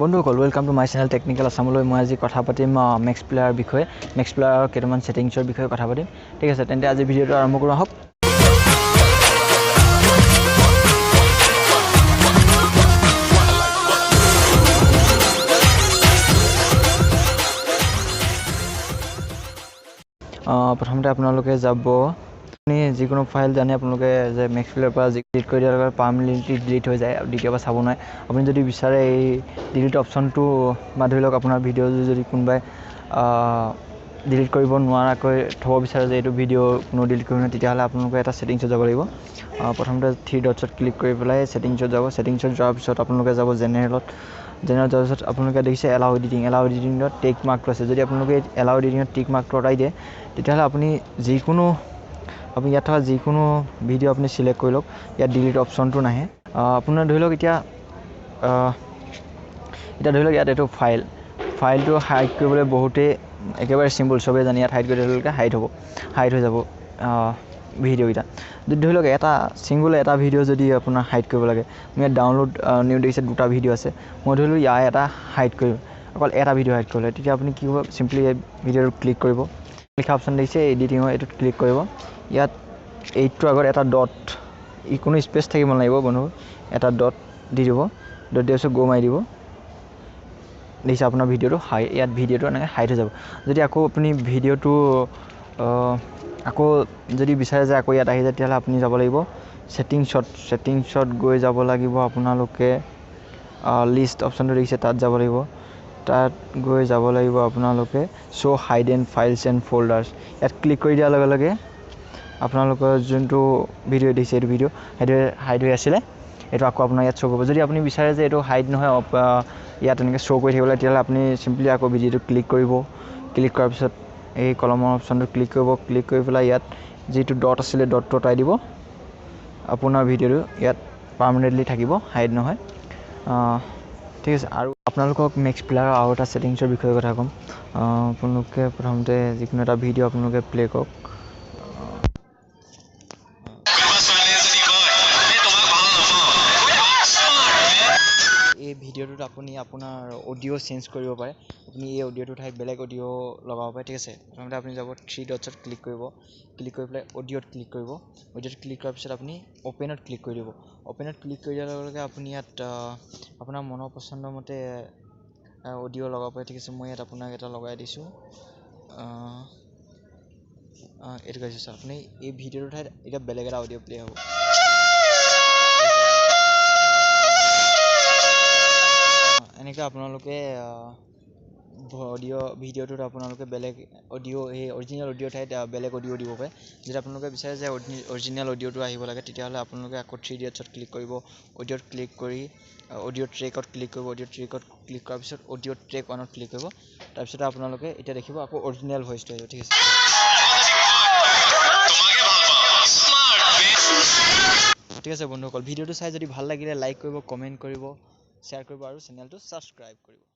বন্ধুসকল welcome to my channel technical আসামলৈ মই আজি কথা পাতিম মেক্স প্লেয়াৰ বিষয়ে মেক্স প্লেয়াৰৰ কেইটামান সেটিংছৰ বিষয়ে কথা পাতিম ঠিক আছে তেন্তে আজি ভিডিঅ'টো আৰম্ভ কৰোঁ আহক প্ৰথমতে আপোনালোকে যাব আপুনি যিকোনো ফাইল জানে আপোনালোকে যে মেক্স প্লেয়াৰৰ পৰা ডিলিট কৰি দিয়াৰ লগে পাৰ্মানেণ্টলি ডিলিট হৈ যায় দ্বিতীয়বাৰ চাব নোৱাৰে আপুনি যদি বিচাৰে এই ডিলিট অপশ্যনটো বা ধৰি লওক আপোনাৰ ভিডিঅ' যদি কোনোবাই ডিলিট কৰিব নোৱাৰাকৈ থ'ব বিচাৰে যে এইটো ভিডিঅ' কোনো ডিলিট কৰিব নোৱাৰে তেতিয়াহ'লে আপোনালোকে এটা ছেটিংছত যাব লাগিব প্ৰথমতে 3 ডটছত ক্লিক কৰি পেলাই ছেটিংছত যাব ছেটিংছত যোৱাৰ পিছত আপোনালোকে যাব জেনেৰেলত যোৱাৰ পিছত আপোনালোকে দেখিছে এলাউ এডিটিঙত টিক মাৰ্কটো আছে যদি আপোনালোকে এলাউ এডিটিঙত টিক মাৰ্কটো আঁতৰাই দিয়ে তেতিয়াহ'লে আপুনি ইয়াত থকা যিকোনো ভিডিঅ' আপুনি চিলেক্ট কৰি লওক ইয়াত ডিলিট অপশ্যনটো নাহে আপোনাৰ ধৰি লওক এতিয়া ধৰি লওক ইয়াত এইটো ফাইলটো হাইড কৰিবলৈ বহুতেই একেবাৰে চিম্পল চবেই জানি ইয়াত হাইড কৰি দিলে হাইড হৈ যাব ভিডিঅ'কেইটা যদি ধৰি লওক এটা ভিডিঅ' যদি আপোনাৰ হাইড কৰিব লাগে মই ইয়াত ডাউনলোড নিউ দেখিছে দুটা ভিডিঅ' আছে মই ধৰিলোঁ ইয়াৰ এটা হাইড কৰিম অকল এটা ভিডিঅ' হাইড কৰিলে তেতিয়া আপুনি কি হ'ব চিম্পলি এই ভিডিঅ'টো ক্লিক কৰিব লিখা অপশ্যন দেখিছে এডিটিঙৰ এইটোত ক্লিক কৰিব ইয়াত এইটোৰ আগত এটা ডট কোনো স্পেচ থাকিব নালাগিব বন্ধু এটা ডট দি দিব ডট দিয়াৰ পিছত গো মাৰি দিব দেখিছে আপোনাৰ ভিডিঅ'টো ইয়াত ভিডিঅ'টো এনেকৈ হাইড হৈ যাব যদি আকৌ আপুনি ভিডিঅ'টো আকৌ যদি বিচাৰে যে আকৌ ইয়াত আহি যায় তেতিয়াহ'লে আপুনি যাব লাগিব ছেটিংছত গৈ যাব লাগিব আপোনালোকে লিষ্ট অপশ্যনটো দেখিছে তাত যাব লাগিব তাত গৈ যাব লাগিব আপোনালোকে show' hide and files and folders ইয়াত ক্লিক কৰি দিয়াৰ লগে লগে আপোনালোকৰ যোনটো ভিডিঅ' দেখিছে এইটো ভিডিঅ' সেইটো হাইড হৈ আছিলে এইটো আকৌ আপোনাৰ ইয়াত শ্ব' কৰিব যদি আপুনি বিচাৰে যে এইটো হাইড নহয় ইয়াত এনেকৈ শ্ব' কৰি থাকিবলৈ তেতিয়াহ'লে আপুনি চিম্পলি আকৌ ভিডিঅ'টো ক্লিক কৰাৰ পিছত এই কলমৰ অপশ্যনটো ক্লিক কৰি পেলাই ইয়াত যিটো ডট আছিলে ডটটো আঁতৰাই দিব আপোনাৰ ভিডিঅ'টো ইয়াত পাৰ্মানেণ্টলি থাকিব হাইড নহয় ঠিক আছে আৰু আপোনালোকক মেক্স প্লেয়াৰৰ আৰু এটা ছেটিংছৰ বিষয়ে কথা ক'ম আপোনালোকে প্ৰথমতে যিকোনো এটা ভিডিঅ' আপোনালোকে প্লে' কৰক এই ভিডিঅ'টোত আপুনি আপোনাৰ অডিঅ' চেঞ্জ কৰিব পাৰে আপুনি এই অডিঅ'টোৰ ঠাইত বেলেগ অডিঅ' লগাব পাৰে ঠিক আছে প্ৰথমতে আপুনি যাব 3 ডটছত ক্লিক কৰি পেলাই অডিঅ'ত ক্লিক কৰিব অডিঅ'ত ক্লিক কৰাৰ পিছত আপুনি অ'পেনত ক্লিক কৰি দিব অ'পেনত ক্লিক কৰি দিয়াৰ লগে লগে আপুনি ইয়াত আপোনাৰ মনৰ পচন্দ মতে অডিঅ' লগাব পাৰে ঠিক আছে মই ইয়াত আপোনাক এটা লগাই দিছোঁ এইটো কৈছোঁ চাওক আপুনি এই ভিডিঅ'টোৰ ঠাইত এতিয়া বেলেগ এটা অডিঅ' প্লে' হ'ব এনেকৈ আপোনালোকে ভিডিঅ'টোত আপোনালোকে বেলেগ অডিঅ' এই অৰিজিনেল অডিঅ'ৰ ঠাইত বেলেগ অডিঅ' দিব পাৰে যদি আপোনালোকে বিচাৰে যে অৰিজিনেল অডিঅ'টো আহিব লাগে তেতিয়াহ'লে আপোনালোকে আকৌ 3 ডটছত ক্লিক কৰিব অডিঅ'ত ক্লিক কৰি অডিঅ' ট্ৰেকত ক্লিক কৰিব অডিঅ' ট্ৰেকত ক্লিক কৰাৰ পিছত অডিঅ' ট্ৰেক 1ত ক্লিক কৰিব তাৰপিছত আপোনালোকে এতিয়া দেখিব আকৌ অৰিজিনেল ভইচটো আহিব ঠিক আছে ঠিক আছে বন্ধুসকল ভিডিঅ'টো চাই যদি ভাল লাগিলে লাইক কৰিব কমেণ্ট কৰিব শ্বেয়াৰ কৰিব আৰু চেনেলটো ছাবস্ক্ৰাইব কৰিব